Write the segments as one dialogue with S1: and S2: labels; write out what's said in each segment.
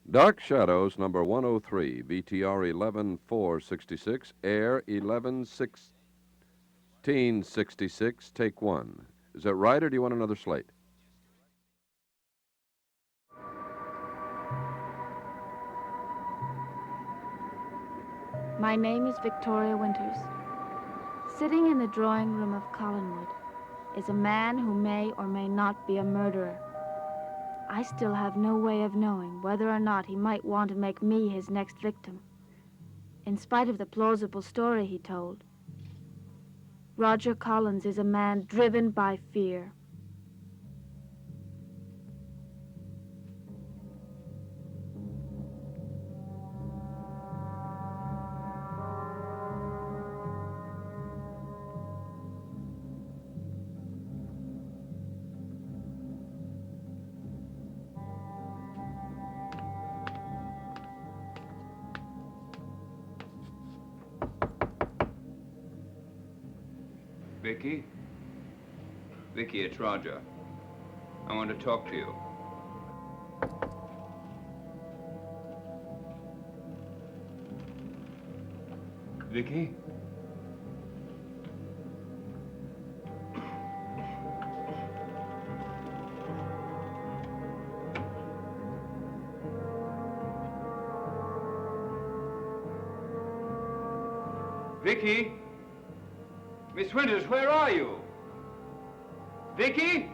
S1: Dark Shadows, number 103, BTR 11466, air 111666, take one. Is that right, or do you want another slate?
S2: My name is Victoria Winters. Sitting in the drawing room of Collinwood is a man who may or may not be a murderer. I still have no way of knowing whether or not he might want to make me his next victim, in spite of the plausible story he told. Roger Collins is a man driven by fear.
S3: Vicky? Vicky, it's Roger. I want to talk to you. Vicky? Vicky? Miss Winters, where are you? Vicky?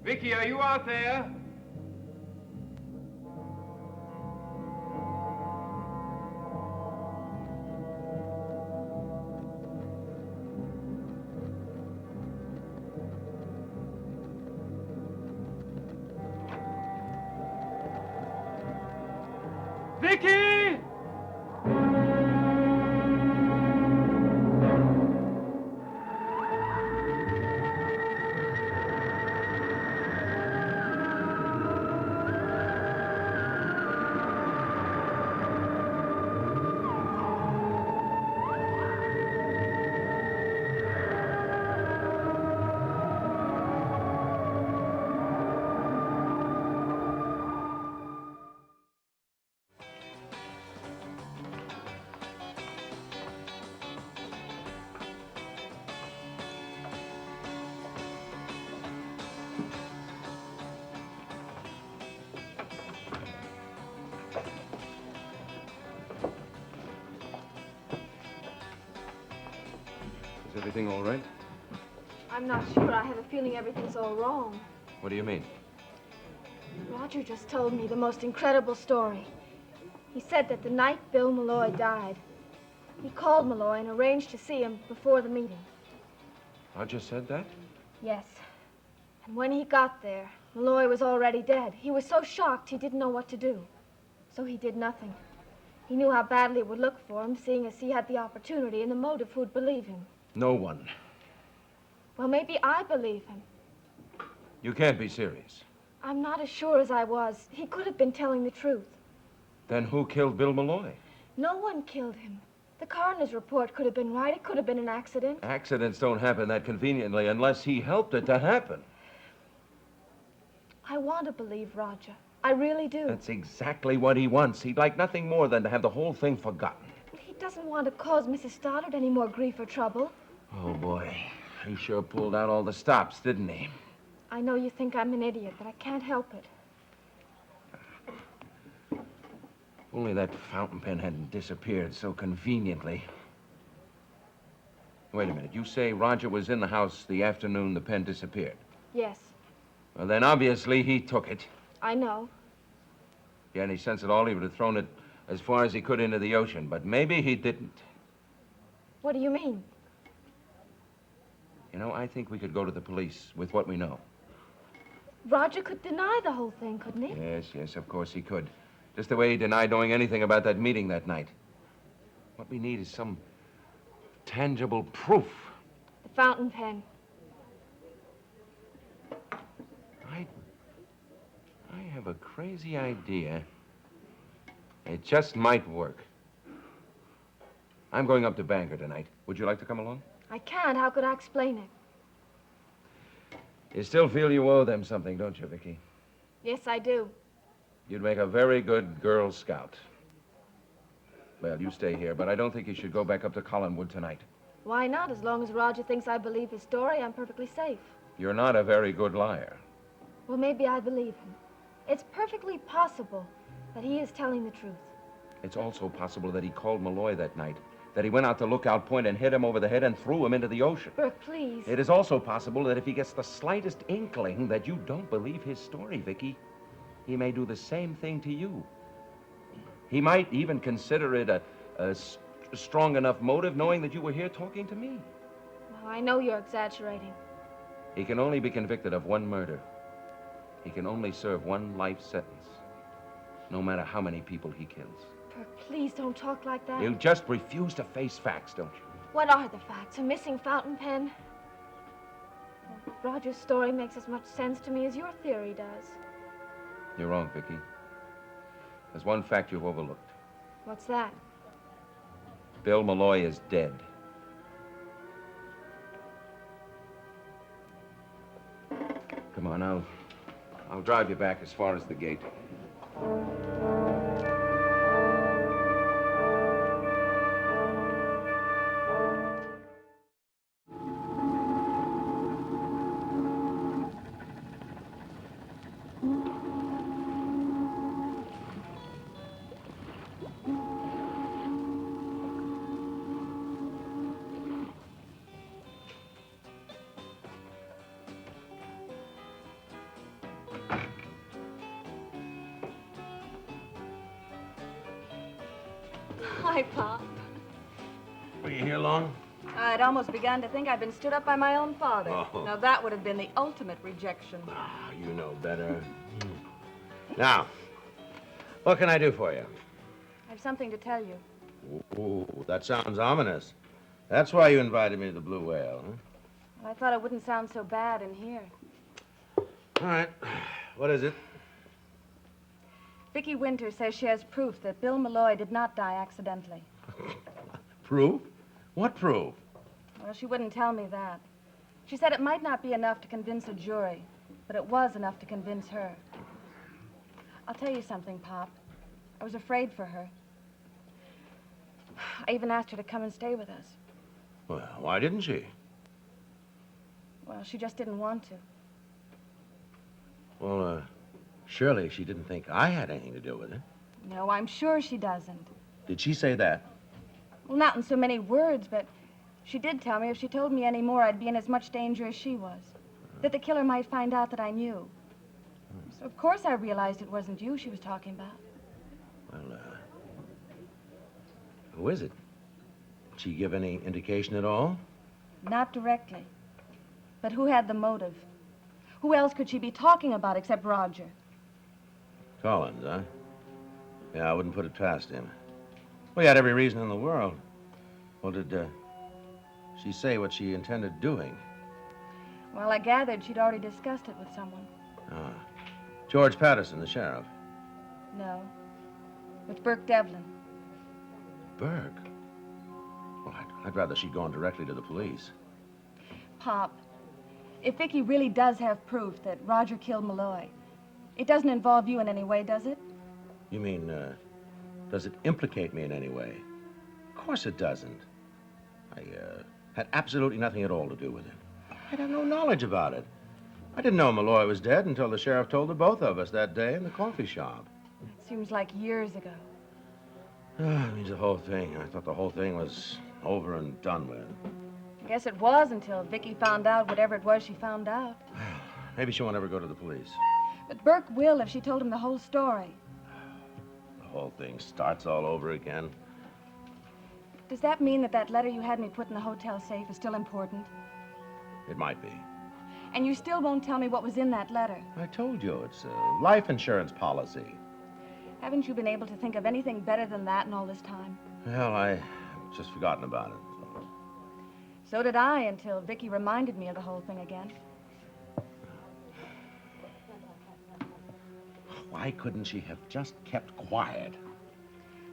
S3: Vicky, are you out there? Vicky!
S1: Is everything all right?
S2: I'm not sure. I have a feeling everything's all wrong.
S1: What do you mean?
S2: Roger just told me the most incredible story. He said that the night Bill Malloy died, he called Malloy and arranged to see him before the meeting.
S1: Roger said that?
S2: Yes. And when he got there, Malloy was already dead. He was so shocked he didn't know what to do. So he did nothing. He knew how badly it would look for him, seeing as he had the opportunity and the motive who'd believe him.
S1: No one.
S2: Well, maybe I believe him.
S1: You can't be serious.
S2: I'm not as sure as I was. He could have been telling the truth.
S1: Then who killed Bill Malloy?
S2: No one killed him. The coroner's report could have been right. It could have been an accident.
S1: Accidents don't happen that conveniently unless he helped it to happen.
S2: I want to believe Roger. I really do.
S1: That's exactly what he wants. He'd like nothing more than to have the whole thing forgotten.
S2: He doesn't want to cause Mrs. Stoddard any more grief or trouble.
S1: Oh, boy. He sure pulled out all the stops, didn't he?
S2: I know you think I'm an idiot, but I can't help it.
S1: Only that fountain pen hadn't disappeared so conveniently. Wait a minute. You say Roger was in the house the afternoon the pen disappeared?
S2: Yes,
S1: Well, then obviously he took it.
S2: I know.
S1: If he had any sense at all, he would have thrown it as far as he could into the ocean. But maybe he didn't.
S2: What do you mean?
S1: You know, I think we could go to the police with what we know.
S2: Roger could deny the whole thing, couldn't he?
S1: Yes, of course he could. Just the way he denied knowing anything about that meeting that night. What we need is some tangible proof.
S2: The fountain pen.
S1: have a crazy idea. It just might work. I'm going up to Bangor tonight. Would you like to come along?
S4: I can't. How could I explain it?
S1: You still feel you owe them something, don't you, Vicky?
S4: Yes, I do.
S1: You'd make a very good Girl Scout. Well, you stay here, but I don't think you should go back up to Collinwood tonight.
S4: Why not? As long as Roger thinks I believe his story, I'm perfectly safe.
S1: You're not a very good liar.
S4: Well, maybe I believe him. It's perfectly possible that he is telling the truth.
S1: It's also possible that he called Malloy that night, that he went out to Lookout Point and hit him over the head and threw him into the ocean.
S4: Burke, please.
S1: It is also possible that if he gets the slightest inkling that you don't believe his story, Vicky, he may do the same thing to you. He might even consider it a strong enough motive, knowing that you were here talking to me.
S4: Well, I know you're exaggerating.
S1: He can only be convicted of one murder. He can only serve one life sentence, no matter how many people he kills.
S4: Burke, please don't talk like that.
S1: You just refuse to face facts, don't you?
S4: What are the facts? A missing fountain pen? Well, Roger's story makes as much sense to me as your theory does.
S1: You're wrong, Vicky. There's one fact you've overlooked.
S4: What's that?
S1: Bill Malloy is dead. Come on, I'll drive you back as far as the gate.
S5: Hi, Pop.
S6: Were you here long?
S5: I'd almost begun to think I'd been stood up by my own father.
S6: Oh.
S5: Now, that would have been the ultimate rejection.
S6: Ah, you know better. Now, what can I do for you?
S5: I have something to tell you.
S6: Ooh, that sounds ominous. That's why you invited me to the Blue Whale, huh?
S5: Well, I thought it wouldn't sound so bad in here.
S6: All right. What is it?
S5: Vicky Winter says she has proof that Bill Malloy did not die accidentally.
S6: Proof? What proof?
S5: Well, she wouldn't tell me that. She said it might not be enough to convince a jury, but it was enough to convince her. I'll tell you something, Pop. I was afraid for her. I even asked her to come and stay with us.
S6: Well, why didn't she?
S5: Well, she just didn't want to.
S6: Well, surely she didn't think I had anything to do with it.
S5: No, I'm sure she doesn't.
S6: Did she say that?
S5: Well, not in so many words, but she did tell me if she told me any more, I'd be in as much danger as she was. That the killer might find out that I knew. So, of course, I realized it wasn't you she was talking about.
S6: Well, who is it? Did she give any indication at all?
S5: Not directly. But who had the motive? Who else could she be talking about except Roger?
S6: Collins, huh? Yeah, I wouldn't put it past him. Well, he had every reason in the world. Well, did she say what she intended doing?
S5: Well, I gathered she'd already discussed it with someone.
S6: Ah, George Patterson, the sheriff.
S5: No. With Burke Devlin.
S6: Burke? Well, I'd rather she'd gone directly to the police.
S5: Pop, if Vicky really does have proof that Roger killed Malloy, it doesn't involve you in any way, does it?
S6: You mean, does it implicate me in any way? Of course it doesn't. I had absolutely nothing at all to do with it. I'd have no knowledge about it. I didn't know Malloy was dead until the sheriff told the both of us that day in the coffee shop.
S5: It seems like years ago.
S6: It means the whole thing. I thought the whole thing was over and done with.
S5: I guess it was until Vicky found out whatever it was she found out.
S6: Maybe she won't ever go to the police.
S5: But Burke will if she told him the whole story.
S6: The whole thing starts all over again.
S5: Does that mean that that letter you had me put in the hotel safe is still important?
S6: It might be.
S5: And you still won't tell me what was in that letter?
S6: I told you, it's a life insurance policy.
S5: Haven't you been able to think of anything better than that in all this time?
S6: Well, I've just forgotten about it.
S5: So did I until Vicky reminded me of the whole thing again.
S6: Why couldn't she have just kept quiet?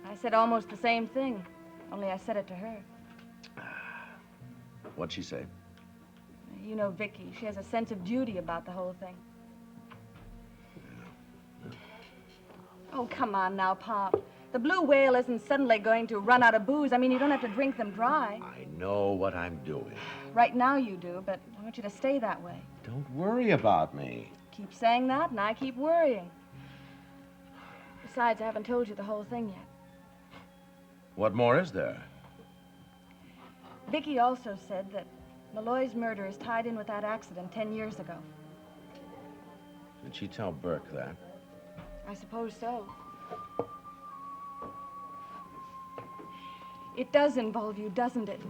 S5: I said almost the same thing, only I said it to her.
S6: What'd she say?
S5: You know Vicky. She has a sense of duty about the whole thing. Oh, come on now, Pop. The Blue Whale isn't suddenly going to run out of booze. I mean, you don't have to drink them dry.
S6: I know what I'm doing.
S5: Right now you do, but I want you to stay that way.
S6: Don't worry about me.
S5: Keep saying that, and I keep worrying. Besides, I haven't told you the whole thing yet.
S6: What more is there?
S5: Vicky also said that Malloy's murder is tied in with that accident 10 years ago.
S6: Did she tell Burke that?
S5: I suppose so. It does involve you, doesn't it?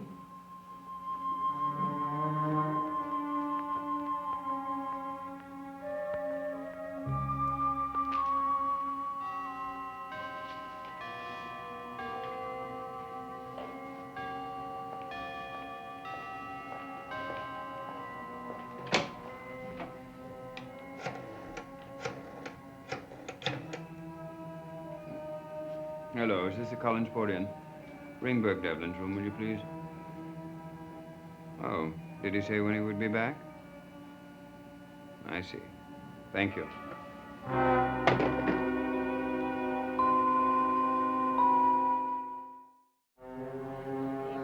S3: Hello, is this the Collinsport Inn? Ring Burke Devlin's room, will you please? Oh, did he say when he would be back? I see. Thank you.
S5: Hey,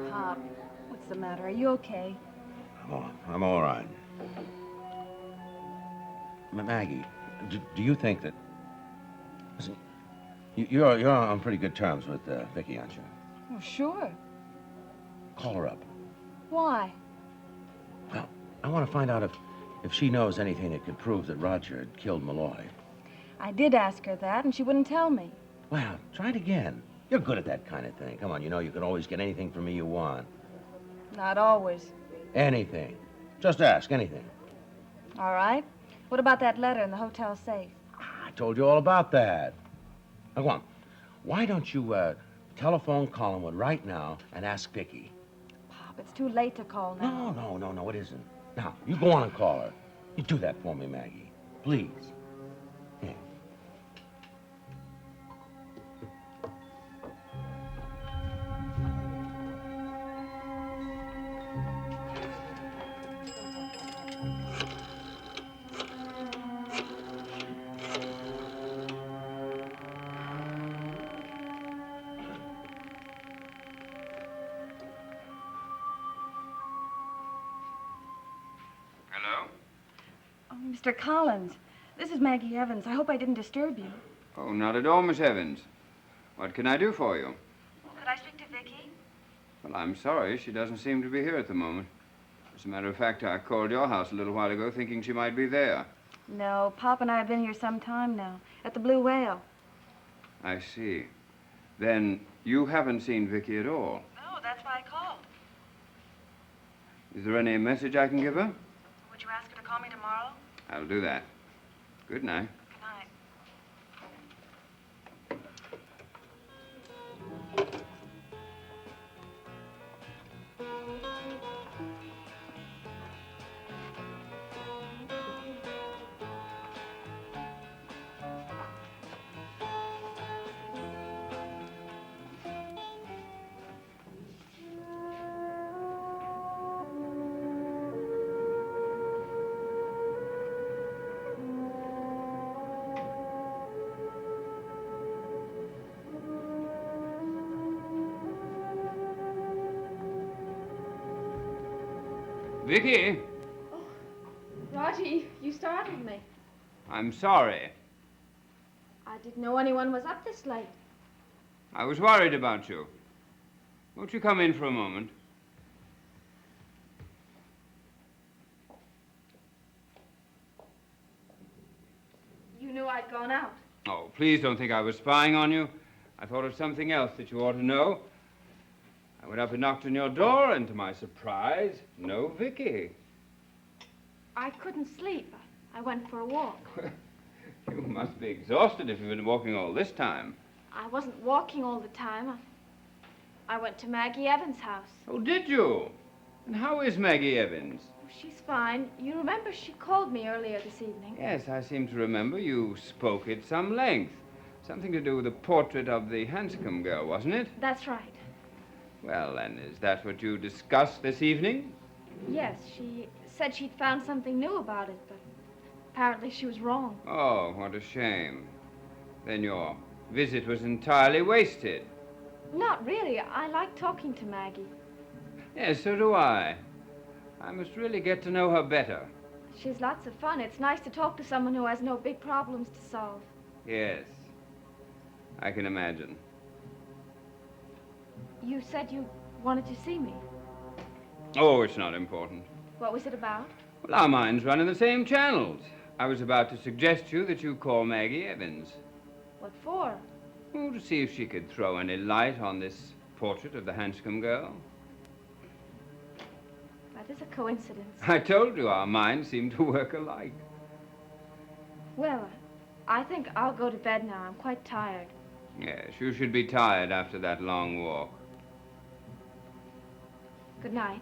S5: Pop, what's the matter? Are you okay?
S6: I'm all right. Maggie, do you think that... Listen, you're on pretty good terms with Vicky, aren't you?
S5: Oh, sure.
S6: Call her up.
S5: Why?
S6: Well, I want to find out if she knows anything that could prove that Roger had killed Malloy.
S5: I did ask her that, and she wouldn't tell me.
S6: Well, try it again. You're good at that kind of thing. Come on, you know you can always get anything from me you want.
S5: Not always.
S6: Anything. Just ask, anything.
S5: All right. What about that letter in the hotel safe?
S6: I told you all about that. Now, go on. Why don't you telephone Collinwood right now and ask Vicky?
S5: Pop, it's too late to call now.
S6: No, it isn't. Now, you go on and call her. You do that for me, Maggie. Please. Yeah.
S3: Hello?
S5: Oh, Mr. Collins, this is Maggie Evans. I hope I didn't disturb you.
S3: Oh, not at all, Miss Evans. What can I do for you?
S5: Could I speak to Vicky?
S3: Well, I'm sorry. She doesn't seem to be here at the moment. As a matter of fact, I called your house a little while ago thinking she might be there.
S5: No, Pop and I have been here some time now, at the Blue Whale.
S3: I see. Then you haven't seen Vicky at all.
S5: No, that's why I called.
S3: Is there any message I can give her?
S5: Would you ask her to call me tomorrow?
S3: I'll do that. Good night.
S5: Good night.
S3: Vicky,
S4: Roger, you startled me.
S3: I'm sorry.
S4: I didn't know anyone was up this late.
S3: I was worried about you. Won't you come in for a moment?
S4: You knew I'd gone out.
S3: Oh, please don't think I was spying on you. I thought of something else that you ought to know. I went up and knocked on your door, and to my surprise, no Vicky.
S4: I couldn't sleep. I went for a walk.
S3: You must be exhausted if you've been walking all this time.
S4: I wasn't walking all the time. I went to Maggie Evans' house.
S3: Oh, did you? And how is Maggie Evans?
S4: she's fine. You remember she called me earlier this evening?
S3: Yes, I seem to remember you spoke at some length. Something to do with the portrait of the Hanscom girl, wasn't it?
S4: That's right.
S3: Well, then, is that what you discussed this evening?
S4: Yes, she said she'd found something new about it, but apparently she was wrong.
S3: Oh, what a shame. Then your visit was entirely wasted.
S4: Not really. I like talking to Maggie.
S3: Yes, so do I. I must really get to know her better.
S4: She's lots of fun. It's nice to talk to someone who has no big problems to solve.
S3: Yes, I can imagine.
S4: You said you wanted to see me.
S3: Oh, it's not important.
S4: What was it about?
S3: Well, our minds run in the same channels. I was about to suggest to you that you call Maggie Evans.
S4: What for?
S3: Oh, to see if she could throw any light on this portrait of the Hanscom girl.
S4: That is a coincidence.
S3: I told you our minds seem to work alike.
S4: Well, I think I'll go to bed now. I'm quite tired.
S3: Yes, you should be tired after that long walk.
S4: Good night.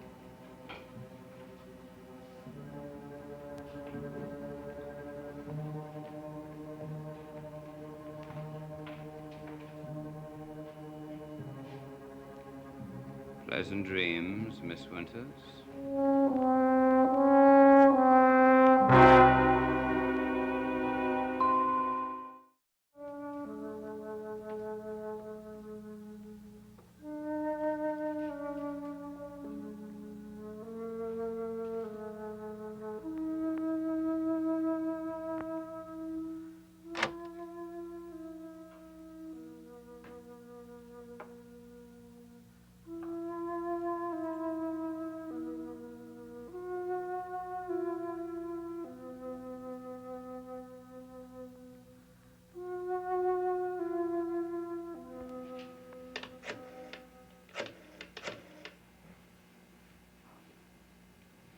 S3: Pleasant dreams, Miss Winters.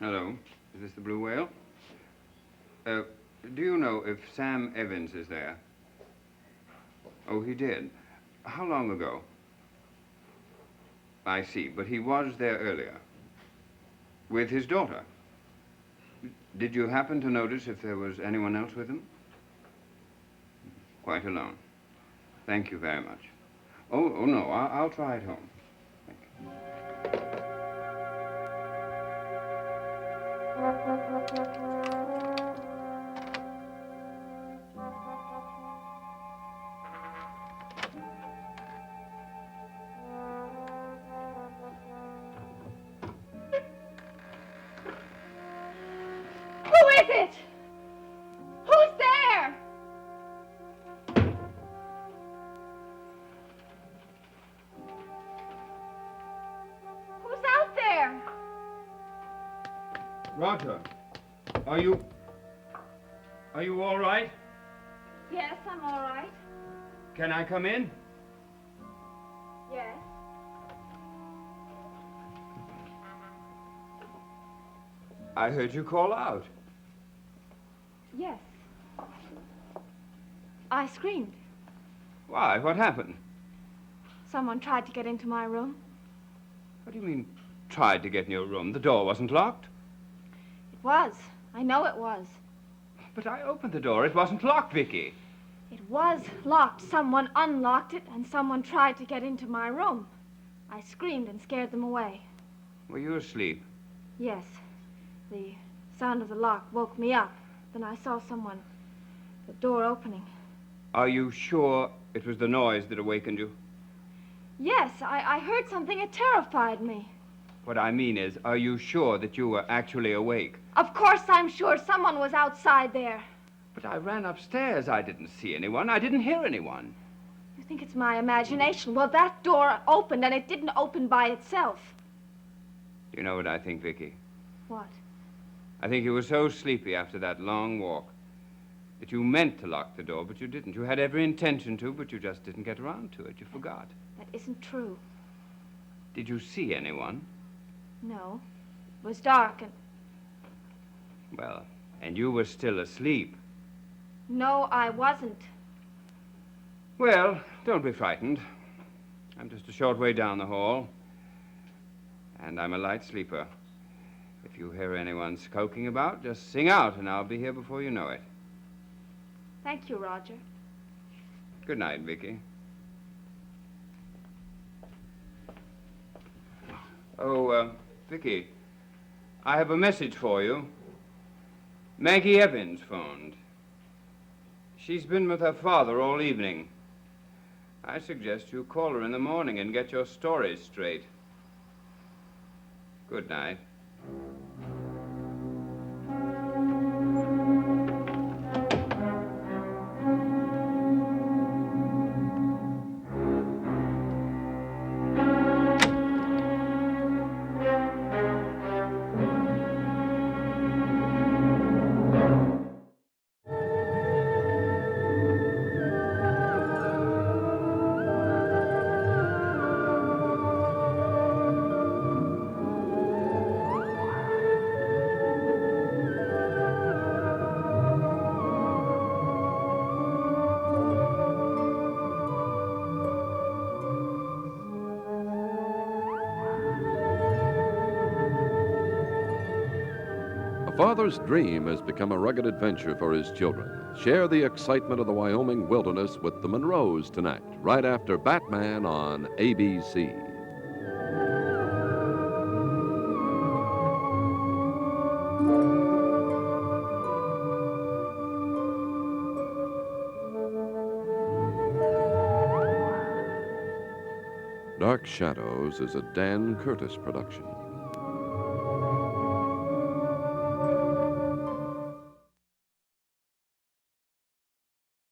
S3: Hello, is this the Blue Whale? Do you know if Sam Evans is there? Oh, he did. How long ago? I see, but he was there earlier. With his daughter? Did you happen to notice if there was anyone else with him? Quite alone. Thank you very much. Oh no, I'll try it home. Thank you.
S4: Who is it? Who's there? Who's out there?
S3: Roger, are you all right?
S4: Yes, I'm all right.
S3: Can I come in?
S4: Yes.
S3: I heard you call out.
S4: Yes. I screamed.
S3: Why? What happened?
S4: Someone tried to get into my room.
S3: What do you mean, tried to get in your room? The door wasn't locked.
S4: It was. I know it was.
S3: But I opened the door. It wasn't locked, Vicky.
S4: It was locked. Someone unlocked it, and someone tried to get into my room. I screamed and scared them away.
S3: Were you asleep?
S4: Yes. The sound of the lock woke me up. Then I saw the door opening.
S3: Are you sure it was the noise that awakened you?
S4: Yes, I heard something. It terrified me.
S3: What I mean is, are you sure that you were actually awake?
S4: Of course I'm sure someone was outside there.
S3: But I ran upstairs. I didn't see anyone. I didn't hear anyone.
S4: You think it's my imagination? Well, that door opened, and it didn't open by itself.
S3: You know what I think, Vicky?
S4: What?
S3: I think you were so sleepy after that long walk that you meant to lock the door, but you didn't. You had every intention to, but you just didn't get around to it. You forgot.
S4: That isn't true.
S3: Did you see anyone?
S4: No. It was dark, and...
S3: Well, and you were still asleep.
S4: No, I wasn't.
S3: Well, don't be frightened. I'm just a short way down the hall, and I'm a light sleeper. If If you hear anyone skulking about, just sing out and I'll be here before you know it.
S4: Thank you, Roger.
S3: Good night, Vicky. Oh, Vicky, I have a message for you. Maggie Evans phoned. She's been with her father all evening. I suggest you call her in the morning and get your stories straight. Good night.
S7: A father's dream has become a rugged adventure for his children. Share the excitement of the Wyoming wilderness with the Monroes tonight, right after Batman on ABC. Dark Shadows is a Dan Curtis production.